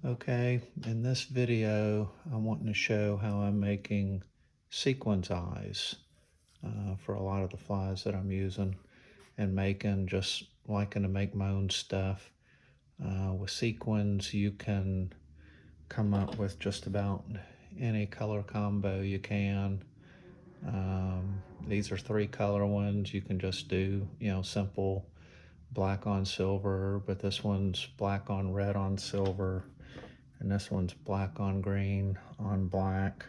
Okay, in this video, I'm wanting to show how I'm making sequins eyes for a lot of the flies that I'm using and making, just liking to make my own stuff. With sequins, you can come up with just about any color combo you can. These are 3-color ones. You can just do, simple black on silver, but this one's black on red on silver. And this one's black on green on black,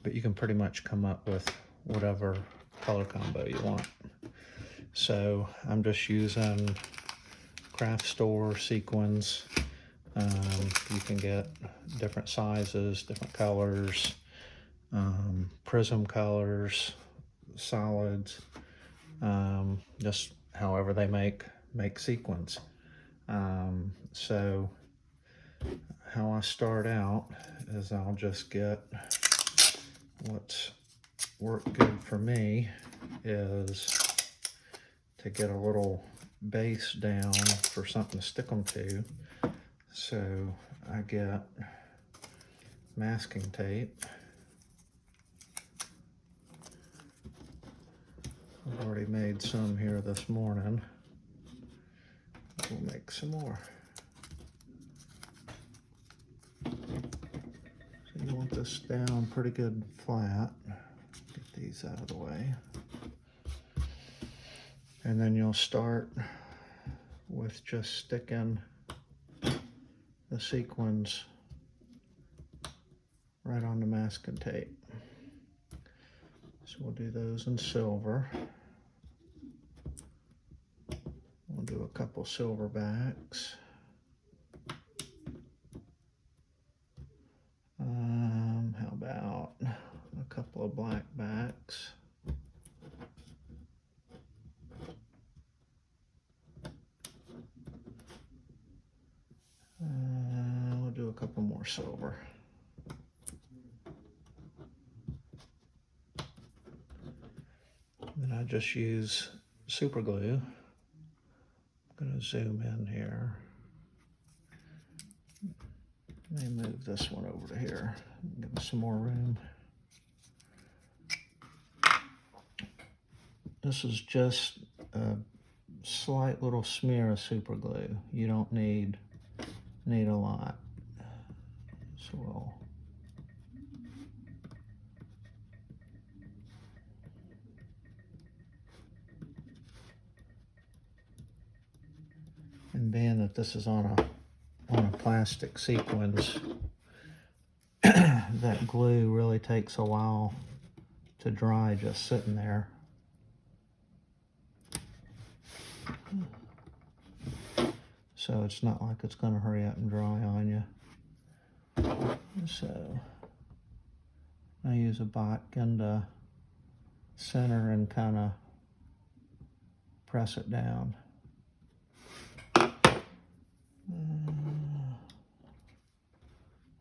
but you can pretty much come up with whatever color combo you want. So I'm just using craft store sequins. You can get different sizes, different colors, prism colors, solids, just however they make sequins. So how I start out is I'll just get what's worked good for me is to get a little base down for something to stick them to. So I get masking tape. I've already made some here this morning. We'll make some more. So you want this down pretty good flat. Get these out of the way. And then you'll start with just sticking the sequins right on the masking tape. So we'll do those in silver. We'll do a couple silver backs. How about a couple of black backs? We'll do a couple more silver. Then I just use super glue. I'm going to zoom in here. Let me move this one over to here. Give us some more room. This is just a slight little smear of super glue. You don't need a lot. So we'll and being that this is on a plastic sequins, that glue really takes a while to dry just sitting there. So it's not like it's going to hurry up and dry on you. So I use a bodkin to center and kind of press it down.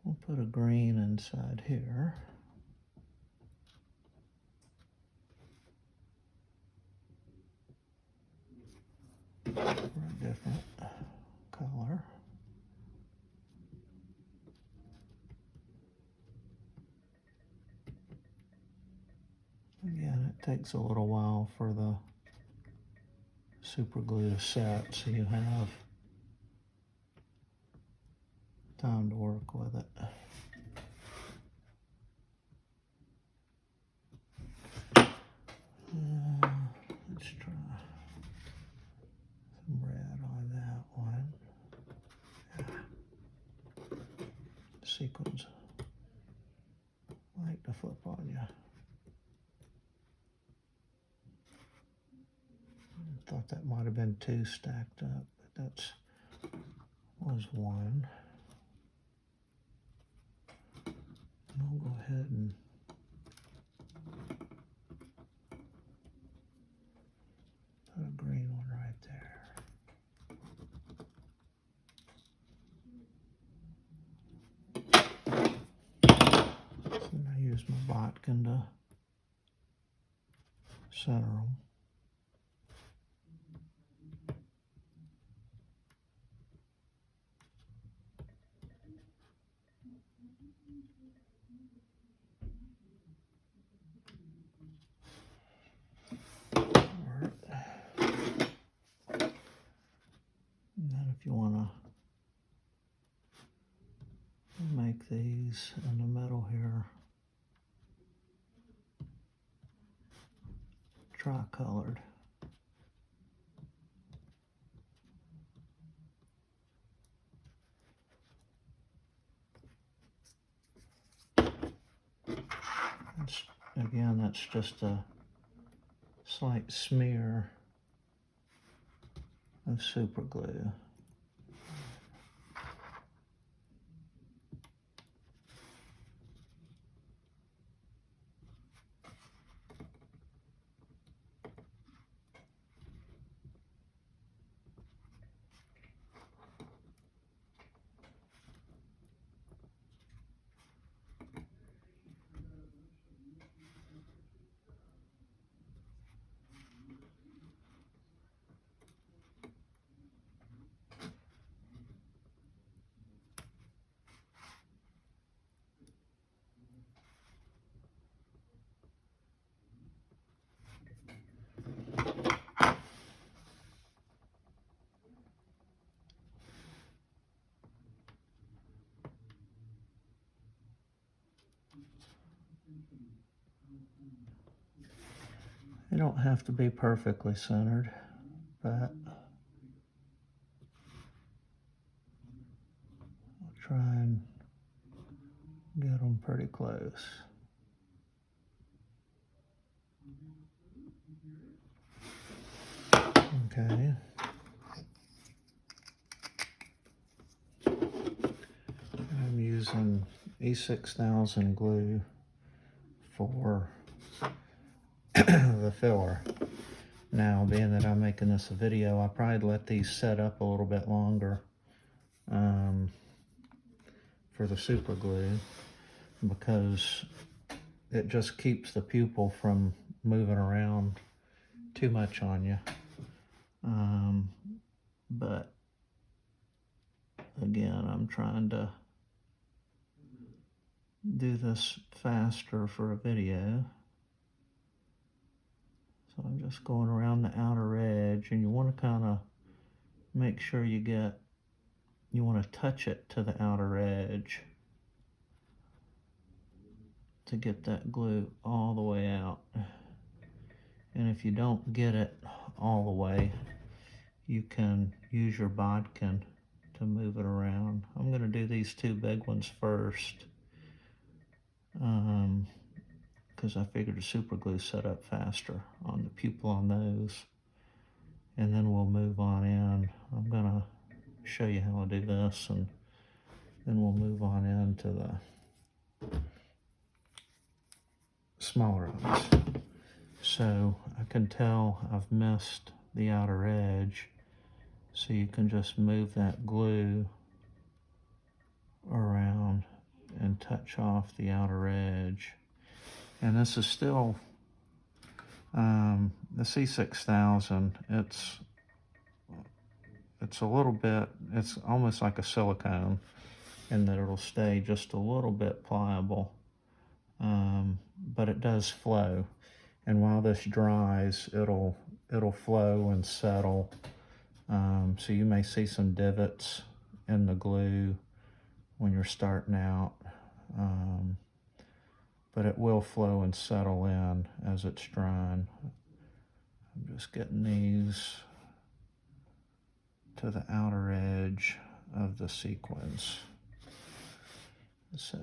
We'll put a green inside here. For a different color. Again, it takes a little while for the super glue to set, so you have time to work with it. Let's try some red on that one. Sequins like to flip on you. Thought that might have been 2 stacked up, but that was 1. I'll go ahead and put a green one right there. So I use my bodkin to center them. And then if you want to make these in the middle here tri-colored. Again, that's just a slight smear of super glue. You don't have to be perfectly centered, but I'll try and get them pretty close. Okay. I'm using E6000 glue for the filler. Now, being that I'm making this a video, I probably let these set up a little bit longer for the super glue, because it just keeps the pupil from moving around too much on you. But again, I'm trying to do this faster for a video. So I'm just going around the outer edge, and you want to kind of make sure you want to touch it to the outer edge to get that glue all the way out. And if you don't get it all the way, you can use your bodkin to move it around. I'm going to do these two big ones first, because I figured the super glue set up faster on the pupil on those, and then we'll move on in. I'm going to show you how to do this, and then we'll move on into the smaller ones. So I can tell I've missed the outer edge, so you can just move that glue around and touch off the outer edge. And this is still the C6000. It's a little bit, it's almost like a silicone in that it'll stay just a little bit pliable, but it does flow. And while this dries, it'll flow and settle. So you may see some divots in the glue when you're starting out, but it will flow and settle in as it's drying. I'm just getting these to the outer edge of the sequins. So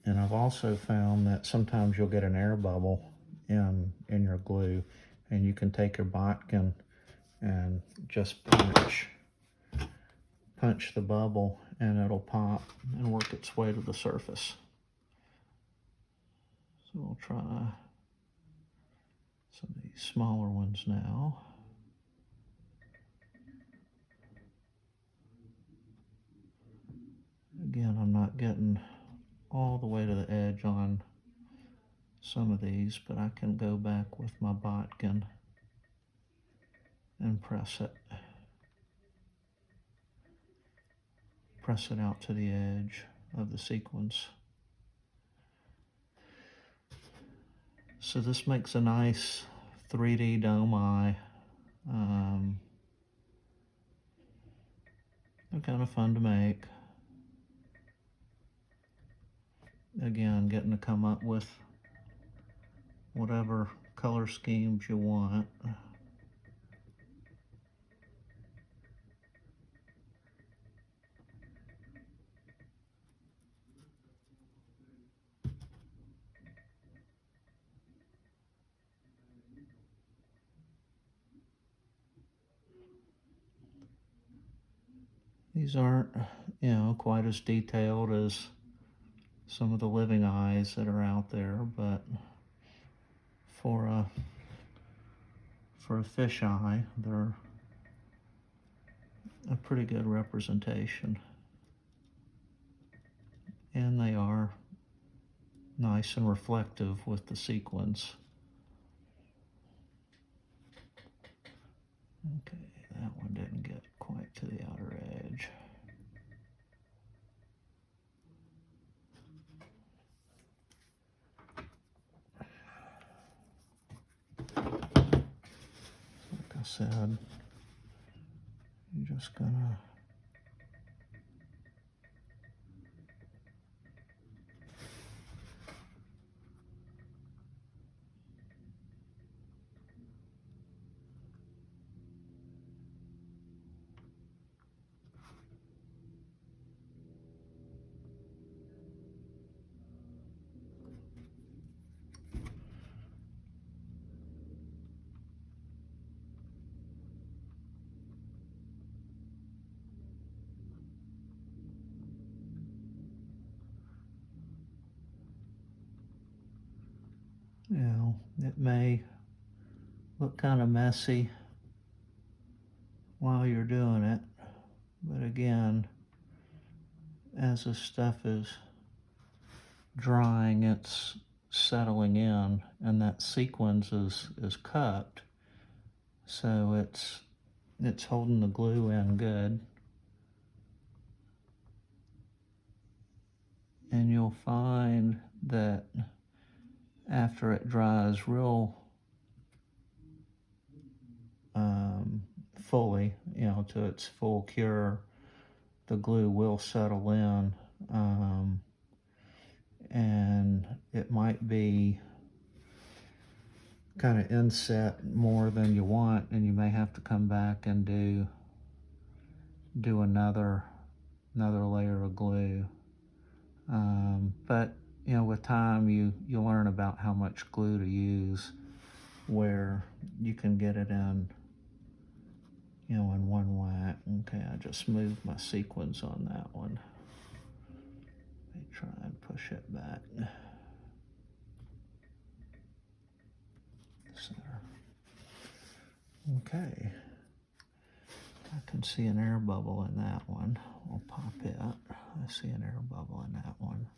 and I've also found that sometimes you'll get an air bubble in your glue, and you can take your bodkin and just punch the bubble, and it'll pop and work its way to the surface. So we'll try some of these smaller ones now. Again, I'm not getting all the way to the edge on some of these, but I can go back with my bodkin and press it. Press it out to the edge of the sequins. So this makes a nice 3D dome eye. They're kind of fun to make. Again, getting to come up with whatever color schemes you want. These aren't, quite as detailed as some of the living eyes that are out there, but for a fish eye, they're a pretty good representation. And they are nice and reflective with the sequins. Okay, that one didn't get quite to the outer edge. Like I said, you're just gonna it may look kind of messy while you're doing it, but again, as this stuff is drying, it's settling in, and that sequins is cupped, so it's holding the glue in good. And you'll find that after it dries real fully, to its full cure, the glue will settle in, and it might be kind of inset more than you want, and you may have to come back and do another layer of glue. But with time, you learn about how much glue to use, where you can get it in in one whack. Okay, I just moved my sequins on that one. Let me try and push it back. Center. Okay. I can see an air bubble in that one. We'll pop it. I see an air bubble in that one.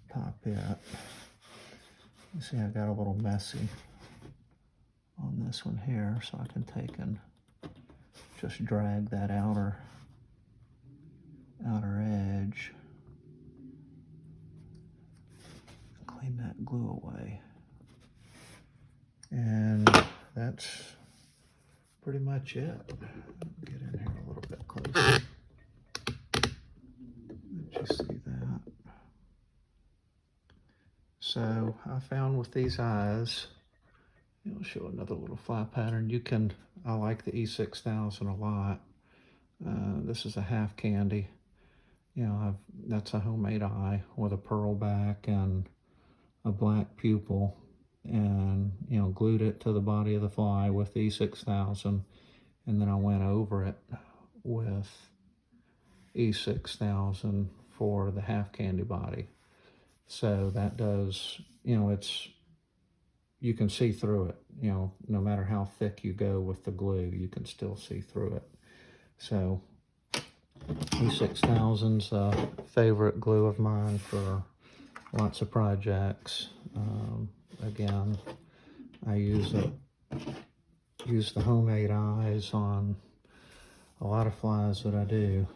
Pop it. You see I got a little messy on this one here, so I can take and just drag that outer edge. Clean that glue away. And that's pretty much it. Get in here a little bit closer. Let you see that. So I found with these eyes, I'll show another little fly pattern. I like the E6000 a lot. This is a half candy. That's a homemade eye with a pearl back and a black pupil, and glued it to the body of the fly with the E6000, and then I went over it with E6000 for the half candy body. So that does, you can see through it, no matter how thick you go with the glue, you can still see through it. So E6000's a favorite glue of mine for lots of projects. Again, I use it use the homemade eyes on a lot of flies that I do.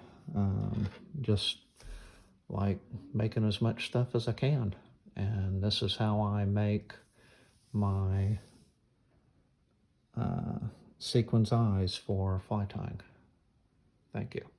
Just like making as much stuff as I can. And this is how I make my sequins eyes for fly tying. Thank you.